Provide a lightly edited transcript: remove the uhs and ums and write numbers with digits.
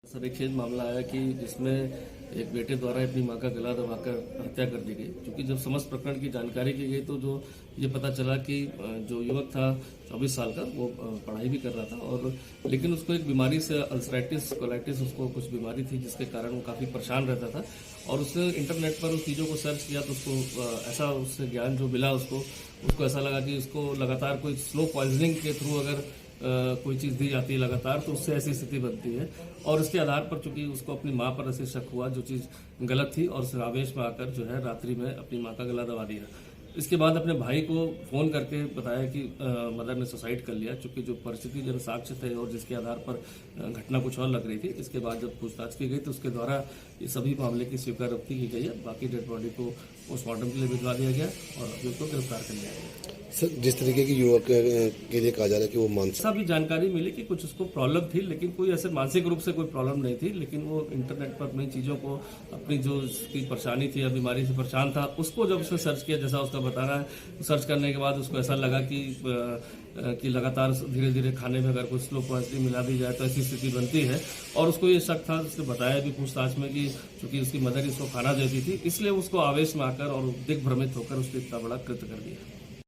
Sir एक खेद मामला आया कि जिसमें एक बेटे द्वारा अपनी मां का गला दबाकर हत्या कर दी गई। क्योंकि जब समस्त प्रकरण की जानकारी की गई तो जो ये पता चला कि जो युवक था 24 साल का, वो पढ़ाई भी कर रहा था और लेकिन उसको एक बीमारी से अल्सराइटिस कोलाइटिस उसको कुछ बीमारी थी जिसके कारण वो काफ़ी परेशान रहता था। और उसने इंटरनेट पर उस चीज़ों को सर्च किया तो उसको ऐसा उससे ज्ञान जो मिला उसको ऐसा लगा कि उसको लगातार कोई स्लो पॉइजनिंग के थ्रू अगर कोई चीज़ दी जाती है लगातार तो उससे ऐसी स्थिति बनती है। और इसके आधार पर चूंकि उसको अपनी मां पर ऐसे शक हुआ जो चीज़ गलत थी और उस आवेश में आकर जो है रात्रि में अपनी मां का गला दबा दिया। इसके बाद अपने भाई को फ़ोन करके बताया कि मदर ने सुसाइड कर लिया। चूंकि जो परिस्थिति जन साक्ष्य थे और जिसके आधार पर घटना कुछ और लग रही थी, इसके बाद जब पूछताछ की गई तो उसके द्वारा ये सभी मामले की स्वीकारोक्ति की गई है। बाकी डेड बॉडी को पोस्टमार्टम के लिए भिजवा दिया गया और अभी उसको गिरफ्तार कर लिया गया। सर, जिस तरीके की युवक के लिए कहा जा रहा है कि वो मानसिक, ऐसा भी जानकारी मिली कि कुछ उसको प्रॉब्लम थी, लेकिन कोई ऐसे मानसिक रूप से कोई प्रॉब्लम नहीं थी। लेकिन वो इंटरनेट पर अपनी चीज़ों को, अपनी जो उसकी परेशानी थी या बीमारी से परेशान था, उसको जब उसने सर्च किया, जैसा उसका बता रहा है, सर्च करने के बाद उसको ऐसा लगा कि लगातार धीरे धीरे खाने में अगर कुछ स्लो पॉइजनिंग मिला दी जाए तो ऐसी स्थिति बनती है। और उसको ये शक था, उसने बताया भी पूछताछ में कि चूंकि उसकी मदर इसको खाना देती थी, इसलिए उसको आवेश में आकर और दिग्भ्रमित होकर उसने इतना बड़ा कृत्य कर दिया।